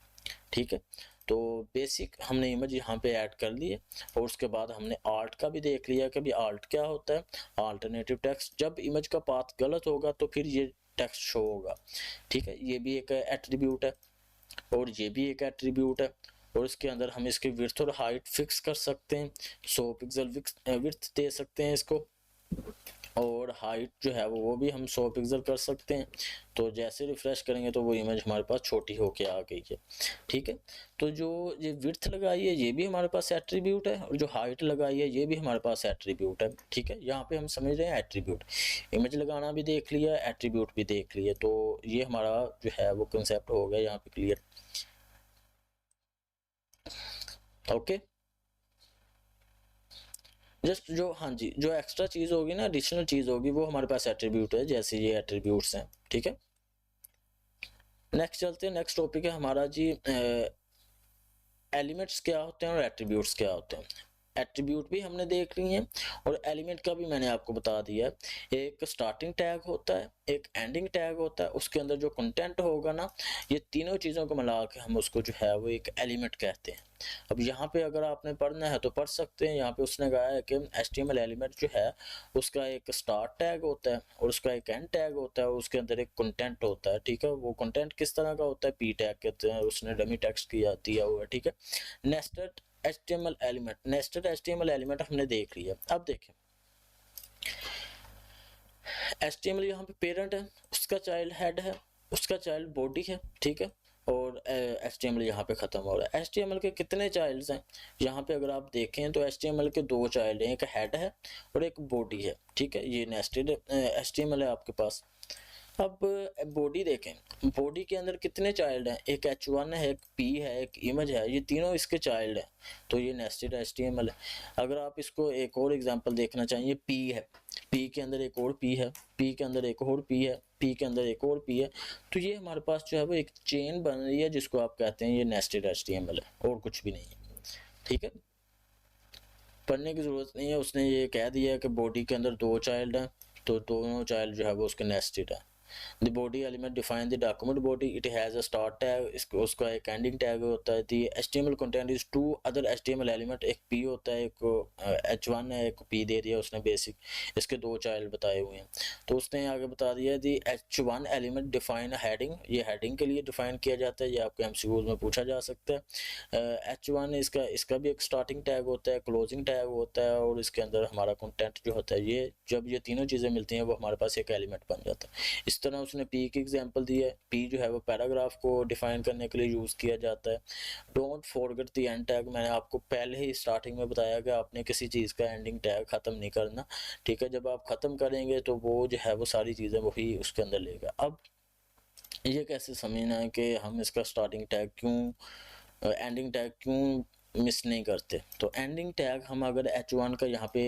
ठीक है, तो बेसिक हमने इमेज यहाँ पे ऐड कर ली है। और उसके बाद हमने आल्ट का भी देख लिया कि भी आल्ट क्या होता है, अल्टरनेटिव टेक्स्ट। जब इमेज का पाथ गलत होगा तो फिर ये टेक्स्ट शो होगा। ठीक है, ये भी एक एट्रीब्यूट है और ये भी एक एट्रीब्यूट है। और इसके अंदर हम इसकी विड्थ और हाइट फिक्स कर सकते हैं। 100 पिक्सल विड्थ दे सकते हैं इसको, और हाइट जो है वो भी हम 100 पिक्सल कर सकते हैं। तो जैसे रिफ़्रेश करेंगे तो वो इमेज हमारे पास छोटी होके आ गई है। ठीक है, तो जो ये विड्थ लगाई है ये भी हमारे पास एट्रीब्यूट है, और जो हाइट लगाई है ये भी हमारे पास एट्रीब्यूट है। ठीक है, यहाँ पे हम समझ रहे हैं एट्रीब्यूट। इमेज लगाना भी देख लिया, एट्रीब्यूट भी देख लिया, तो ये हमारा जो है वो कंसेप्ट हो गया यहाँ पे क्लियर। ओके, जस्ट जो, हाँ जी, जो एक्स्ट्रा चीज़ होगी ना, एडिशनल चीज़ होगी, वो हमारे पास एट्रीब्यूट है, जैसे ये एट्रीब्यूट्स हैं। ठीक है, नेक्स्ट चलते हैं। नेक्स्ट टॉपिक है हमारा जी एलिमेंट्स क्या होते हैं और एट्रीब्यूट्स क्या होते हैं। एट्रीब्यूट भी हमने देख ली हैं और एलिमेंट का भी मैंने आपको बता दिया है। एक स्टार्टिंग टैग होता है, एक एंडिंग टैग होता है, उसके अंदर जो कंटेंट होगा ना, ये तीनों चीज़ों को मिला के हम उसको जो है वो एक एलिमेंट कहते हैं। अब यहाँ पे अगर आपने पढ़ना है तो पढ़ सकते हैं। यहाँ पे उसने कहा है कि HTML एलिमेंट जो है उसका एक स्टार्ट टैग होता है और उसका एक एंड टैग होता है और उसके अंदर एक कंटेंट होता है, ठीक है। वो कंटेंट किस तरह का होता है, पी टैग कहते हैं, उसने डमी टेक्स्ट किया दिया हुआ है, ठीक है। Nested HTML element, nested HTML element हमने देख लिया। अब देखें HTML यहाँ पे पेरेंट है, उसका चाइल्ड हेड है, उसका चाइल्ड बॉडी है, ठीक है। और HTML यहाँ पे ख़त्म हो रहा है। HTML के कितने चाइल्ड्स हैं यहाँ पे अगर आप देखें तो HTML के 2 चाइल्ड हैं, एक हेड है और एक बॉडी है, ठीक है। ये नेस्टेड HTML है आपके पास। अब बॉडी देखें, बॉडी के अंदर कितने चाइल्ड हैं, एक H1 है, एक P है, एक इमेज है, ये तीनों इसके चाइल्ड हैं, तो ये नेस्टेड HTML है। अगर आप इसको एक और एग्जांपल देखना चाहिए, P है, P के अंदर एक और P है, P के अंदर एक और P है, P के अंदर एक और P है, तो ये हमारे पास जो है वो एक चेन बन रही है जिसको आप कहते हैं ये नेस्टेड HTML है और कुछ भी नहीं है, ठीक है। पढ़ने की ज़रूरत नहीं है, उसने ये कह दिया है कि बॉडी के अंदर 2 चाइल्ड हैं, तो दोनों चाइल्ड जो है वो उसके नेस्टेड है। The body element define the document body. It has a start tag, उसका एक ending tag होता है। The HTML content is 2 other HTML element, एक P होता है, एक H1 है, एक P दे दिया उसने बेसिक, इसके 2 चाइल्ड बताए हुए हैं। तो उसने आगे बता दिया the H1 element define a heading, ये heading के लिए डिफाइन किया जाता है, ये आपके MCQs में पूछा जा सकता है। H1 इसका भी एक स्टार्टिंग टैग होता है, क्लोजिंग टैग होता है और इसके अंदर हमारा कंटेंट जो होता है, ये जब ये तीनों चीज़ें मिलती हैं वो हमारे पास एक एलिमेंट बन जाता है। इस तरह उसने P की एग्जांपल दी है। P जो है वो पैराग्राफ को डिफाइन करने के लिए यूज़ किया जाता है। Don't forget the end tag, मैंने आपको पहले ही स्टार्टिंग में बताया कि आपने किसी चीज़ का एंडिंग टैग ख़त्म नहीं करना, ठीक है। जब आप ख़त्म करेंगे तो वो जो है वो सारी चीज़ें वही उसके अंदर लेगा। अब ये कैसे समझना है कि हम इसका स्टार्टिंग टैग क्यों, एंडिंग टैग क्यों मिस नहीं करते। तो एंडिंग टैग हम अगर H1 का यहाँ पे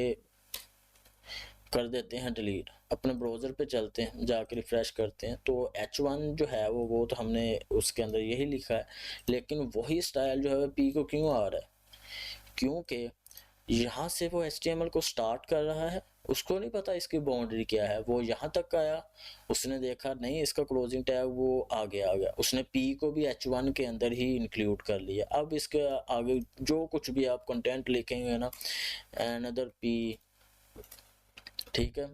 कर देते हैं डिलीट, अपने ब्राउज़र पे चलते हैं, जाकर रिफ़्रेश करते हैं, तो H1 जो है वो तो हमने उसके अंदर यही लिखा है, लेकिन वही स्टाइल जो है P को क्यों आ रहा है, क्योंकि यहाँ से वो HTML को स्टार्ट कर रहा है, उसको नहीं पता इसकी बाउंड्री क्या है, वो यहाँ तक आया, उसने देखा नहीं इसका क्लोजिंग टैग वो आगे आ गया, उसने P को भी H1 के अंदर ही इंक्लूड कर लिया। अब इसके आगे जो कुछ भी आप कंटेंट लिखेंगे ना, अनदर P, ठीक है,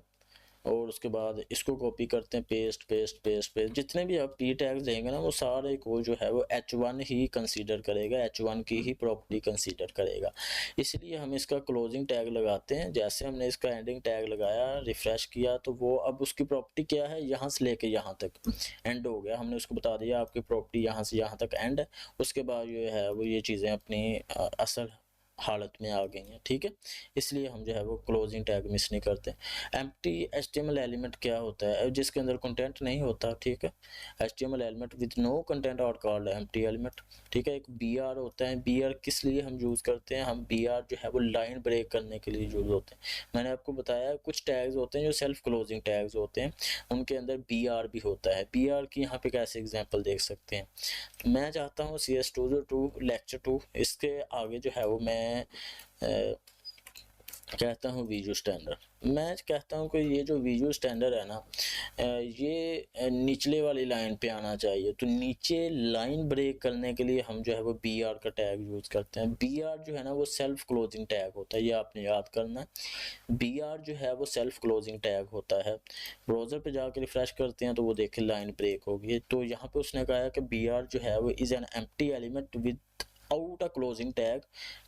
और उसके बाद इसको कॉपी करते हैं, पेस्ट पेस्ट पेस्ट पेस्ट, जितने भी आप P टैग्स देंगे ना वो सारे को जो है वो H1 ही कंसीडर करेगा, H1 की ही प्रॉपर्टी कंसीडर करेगा। इसलिए हम इसका क्लोजिंग टैग लगाते हैं। जैसे हमने इसका एंडिंग टैग लगाया, रिफ़्रेश किया, तो वो अब उसकी प्रॉपर्टी क्या है, यहाँ से लेके यहाँ तक एंड हो गया। हमने उसको बता दिया आपकी प्रॉपर्टी यहाँ से यहाँ तक एंड है, उसके बाद जो है वो ये चीज़ें अपनी असल हालत में आ गई हैं, ठीक है। इसलिए हम जो है वो क्लोजिंग टैग मिस नहीं करते। एम्प्टी HTML एलिमेंट क्या होता है, जिसके अंदर कंटेंट नहीं होता, ठीक है। HTML element with no content are called empty element, ठीक है। एक BR होता है, BR किस लिए हम यूज़ करते हैं, हम BR जो है वो लाइन ब्रेक करने के लिए यूज़ होते हैं। मैंने आपको बताया कुछ टैग्स होते हैं जो सेल्फ क्लोजिंग टैग्स होते हैं, उनके अंदर BR भी होता है। BR की यहाँ पे कैसे एग्जाम्पल देख सकते हैं, मैं चाहता हूँ CS202 लेक्चर 2, इसके आगे जो है वो मैं कहता हूँ विजुअल स्टैंडर्ड। मैं कहता हूँ कि ये जो विजुअल स्टैंडर्ड है ना, ये निचले वाली लाइन पे आना चाहिए। तो नीचे लाइन ब्रेक करने के लिए हम जो है वो BR का टैग यूज़ करते हैं। BR जो है ना वो सेल्फ क्लोजिंग टैग होता है, ये आपने याद करना है। BR जो है वो सेल्फ क्लोजिंग टैग होता है। ब्राउज़र पे जाकर रिफ्रेश करते हैं तो वो देखिए लाइन ब्रेक होगी। तो यहाँ पे उसने कहा है कि BR जो है वो is an empty element with out a closing tag,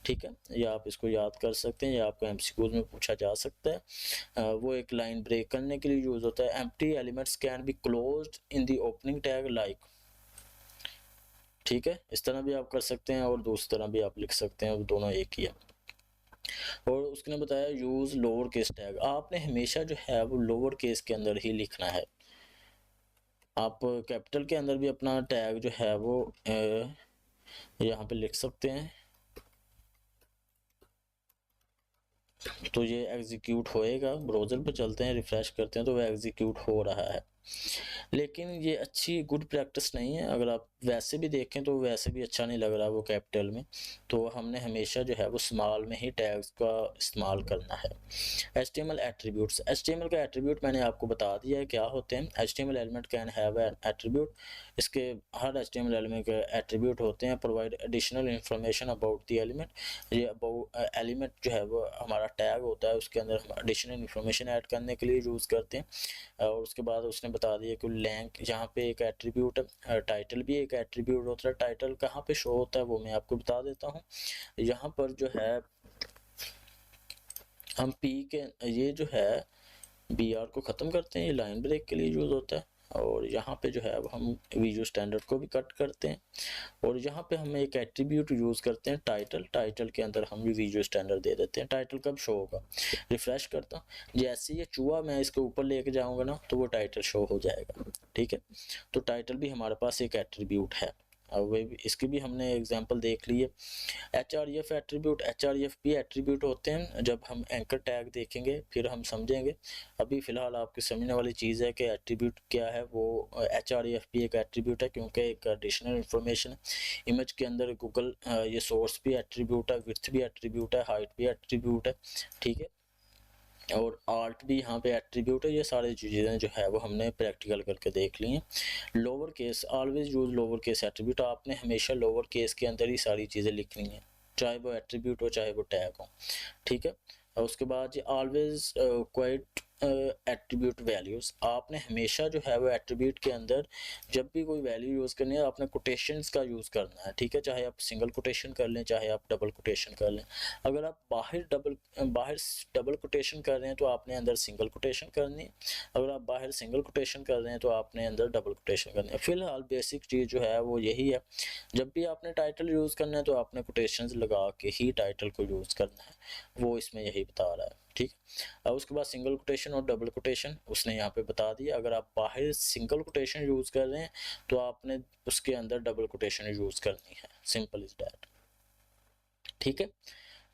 ठीक है। या आप इसको याद कर सकते हैं, या आपको MCQs में पूछा जा सकता है। वो एक लाइन ब्रेक करने के लिए यूज़ होता है। Empty elements can be closed in the opening tag like, ठीक है। इस तरह भी आप कर सकते हैं और दूसरी तरह भी आप लिख सकते हैं, दोनों एक ही है। और उसने बताया यूज़ लोअर केस टैग, आपने हमेशा जो है वो लोअर केस के अंदर ही लिखना है। आप कैपिटल के अंदर भी अपना टैग जो है वो यहाँ पे लिख सकते हैं। तो ये एग्जीक्यूट होएगा, ब्राउज़र पे चलते हैं, रिफ्रेश करते हैं तो वो एग्जीक्यूट हो रहा है। लेकिन ये अच्छी गुड प्रैक्टिस नहीं है। अगर आप वैसे भी देखें तो वैसे भी अच्छा नहीं लग रहा वो कैपिटल में, तो हमने हमेशा जो है वो स्मॉल में ही टैग्स का इस्तेमाल करना है। HTML एट्रीब्यूट्स, HTML का एट्रीब्यूट मैंने आपको बता दिया है क्या होते हैं। HTML element can have an attribute, इसके हर HTML एलिमेंट के एट्रीब्यूट होते हैं। Provide additional information about the element, ये अबाउट एलिमेंट जो है वो हमारा टैग होता है, उसके अंदर हम एडिशनल इंफॉर्मेशन ऐड करने के लिए यूज़ करते हैं। और उसके बाद उसने बता दिया कि लैंक यहाँ पे एक एट्रीब्यूट है, टाइटल भी एक एट्रीब्यूट होता है। टाइटल कहाँ पे शो होता है वो मैं आपको बता देता हूँ। यहाँ पर जो है हम पी के ये जो है BR को ख़त्म करते हैं, ये लाइन ब्रेक के लिए यूज़ होता है। और यहाँ पे जो है अब हम विजुअल स्टैंडर्ड को भी कट करते हैं और यहाँ पे हम एक एट्रीब्यूट यूज़ करते हैं टाइटल। टाइटल के अंदर हम विजुअल स्टैंडर्ड दे देते हैं। टाइटल कब शो होगा, रिफ्रेश करता हूँ, जैसे ये चूहा मैं इसके ऊपर लेके जाऊँगा ना तो वो टाइटल शो हो जाएगा। ठीक है, तो टाइटल भी हमारे पास एक एट्रीब्यूट है। अब इसकी भी हमने एग्जांपल देख ली है। href एट्रीब्यूट, href भी एट्रीब्यूट होते हैं। जब हम एंकर टैग देखेंगे फिर हम समझेंगे। अभी फ़िलहाल आपकी समझने वाली चीज़ है कि एट्रीब्यूट क्या है। वो href भी एक एट्रीब्यूट है क्योंकि एक एडिशनल इंफॉर्मेशन है। इमेज के अंदर गूगल ये सोर्स भी एट्रीब्यूट है, विड्थ भी एट्रीब्यूट है, हाइट भी एट्रीब्यूट है। ठीक है, और आर्ट भी यहाँ पे एट्रीब्यूट है। ये सारी चीज़ें जो है वो हमने प्रैक्टिकल करके देख ली हैं। Lower case, always use lower case attribute. आपने हमेशा लोअर केस के अंदर ही सारी चीज़ें लिखनी है, चाहे वो एट्रीब्यूट हो चाहे वो टैग हो। ठीक है, और उसके बाद ये ऑलवेज क्वाइट एट्रीब्यूट वैल्यूज़, आपने हमेशा जो है वो एट्रीब्यूट के अंदर जब भी कोई वैल्यू यूज़ करनी है आपने कोटेशंस का यूज़ करना है। ठीक है, चाहे आप सिंगल कोटेशन कर लें चाहे आप डबल कोटेशन कर लें। अगर आप बाहर डबल कोटेशन कर रहे हैं तो आपने अंदर सिंगल कोटेशन करनी है। अगर आप बाहर सिंगल कोटेशन कर रहे हैं तो आपने अंदर डबल कोटेशन करनी है। फिलहाल बेसिक चीज़ जो है वो यही है, जब भी आपने टाइटल यूज़ करना है तो आपने कोटेशंस लगा के ही टाइटल को यूज़ करना है, वो इसमें यही बता रहा है। ठीक है, अब उसके बाद सिंगल कोटेशन और डबल कोटेशन उसने यहाँ पे बता दिया। अगर आप बाहर सिंगल कोटेशन यूज़ कर रहे हैं तो आपने उसके अंदर डबल कोटेशन यूज़ करनी है। Simple is that. ठीक है,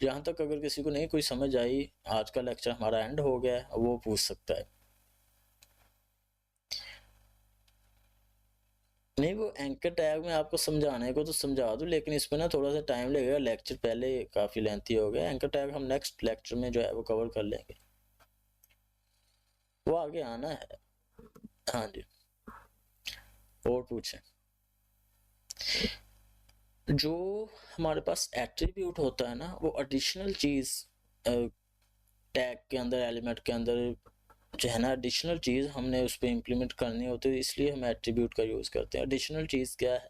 यहाँ तक अगर किसी को नहीं कोई समझ आई, आज का लेक्चर हमारा एंड हो गया है, वो पूछ सकता है। नहीं, वो एंकर टैग में आपको समझाने को तो समझा दूँ, लेकिन इसमें ना थोड़ा सा टाइम लगेगा। लेक्चर पहले काफ़ी लेंथी हो गया। एंकर टैग हम नेक्स्ट लेक्चर में जो है वो कवर कर लेंगे, वो आगे आना है। हाँ जी, और पूछें। जो हमारे पास एट्रीब्यूट होता है ना, वो एडिशनल चीज़ टैग के अंदर, एलिमेंट के अंदर जो है ना एडिशनल चीज़ हमने उस पर इम्प्लीमेंट करनी होती है, इसलिए हम एट्रीब्यूट का यूज़ करते हैं। एडिशनल चीज़ क्या है,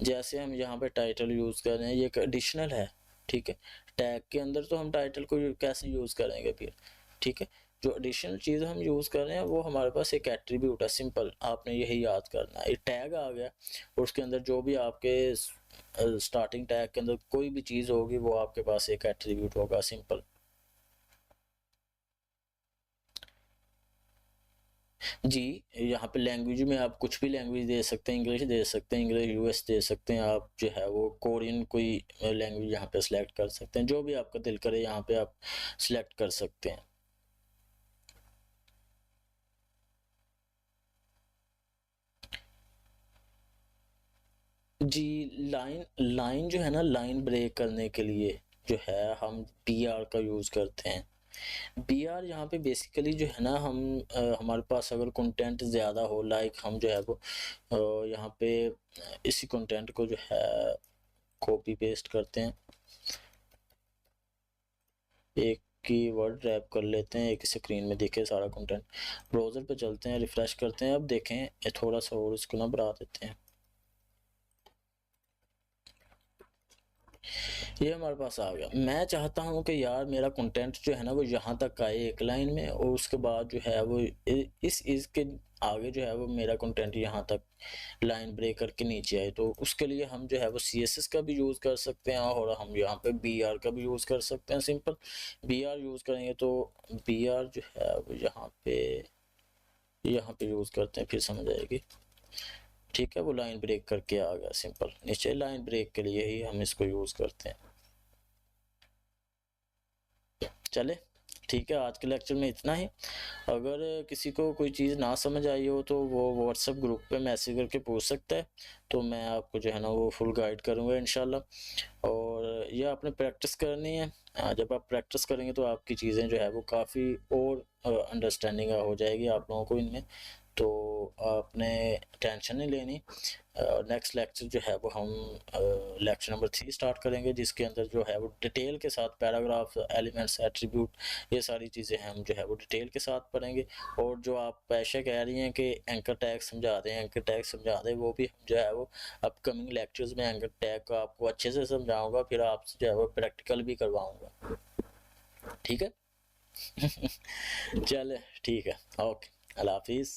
जैसे हम यहाँ पे टाइटल यूज़ कर रहे हैं, ये एक एडिशनल है। ठीक है, टैग के अंदर तो हम टाइटल को कैसे यूज़ करेंगे फिर। ठीक है, जो एडिशनल चीज़ हम यूज़ कर रहे हैं वो हमारे पास एक एट्रीब्यूट है। सिंपल, आपने यही याद करना है। एक टैग आ गया और उसके अंदर जो भी आपके स्टार्टिंग टैग के अंदर कोई भी चीज़ होगी वो आपके पास एक एट्रीब्यूट होगा। सिंपल। जी, यहाँ पे लैंग्वेज में आप कुछ भी लैंग्वेज दे सकते हैं। इंग्लिश दे सकते हैं, इंग्लिश US दे सकते हैं। आप जो है वो कोरियन कोई लैंग्वेज यहाँ पे सिलेक्ट कर सकते हैं। जो भी आपका दिल करे यहाँ पे आप सिलेक्ट कर सकते हैं। जी, लाइन जो है ना, लाइन ब्रेक करने के लिए जो है हम BR का यूज़ करते हैं। BR यहाँ पे बेसिकली जो है ना हमारे पास अगर कंटेंट ज़्यादा हो, लाइक हम जो है वो यहाँ पे इसी कंटेंट को जो है कॉपी पेस्ट करते हैं, एक कीवर्ड रैप कर लेते हैं, एक स्क्रीन में दिखे सारा कंटेंट। ब्राउज़र पे चलते हैं, रिफ्रेश करते हैं। अब देखें ये थोड़ा सा और इसको ना बढ़ा देते हैं, ये हमारे पास आ गया। मैं चाहता हूँ कि यार मेरा कंटेंट जो है ना वो यहाँ तक आए एक लाइन में, और उसके बाद जो है वो इस के आगे जो है वो मेरा कंटेंट यहाँ तक लाइन ब्रेक करके नीचे आए। तो उसके लिए हम जो है वो CSS का भी यूज़ कर सकते हैं और हम यहाँ पे BR का भी यूज़ कर सकते हैं। सिंपल BR यूज़ करेंगे तो BR जो है वो यहाँ पे यूज़ करते हैं, फिर समझ आएगी। ठीक है, वो लाइन ब्रेक करके आ गया। सिंपल, नीचे लाइन ब्रेक के लिए ही हम इसको यूज़ करते हैं। चले, ठीक है, आज के लेक्चर में इतना ही। अगर किसी को कोई चीज़ ना समझ आई हो तो वो व्हाट्सएप ग्रुप पे मैसेज करके पूछ सकता है, तो मैं आपको जो है ना वो फुल गाइड करूँगा इंशाल्लाह। और ये आपने प्रैक्टिस करनी है। जब आप प्रैक्टिस करेंगे तो आपकी चीज़ें जो है वो काफ़ी और अंडरस्टैंडिंग हो जाएगी आप लोगों को इनमें, तो आपने टेंशन नहीं लेनी। नेक्स्ट लेक्चर जो है वो हम लेक्चर नंबर 3 स्टार्ट करेंगे, जिसके अंदर जो है वो डिटेल के साथ पैराग्राफ, एलिमेंट्स, एट्रीब्यूट, ये सारी चीज़ें हम जो है वो डिटेल के साथ पढ़ेंगे। और जो आप ऐसे कह रही हैं कि एंकर टैग समझा दें, एंकर टैग समझा दें, वो भी हम जो है वो अपकमिंग लेक्चर्स में एंकर टैग को आपको अच्छे से समझाऊंगा, फिर आपसे जो है वो प्रैक्टिकल भी करवाऊंगा। ठीक है। चले ठीक है, ओके, अल्लाह हाफिज़।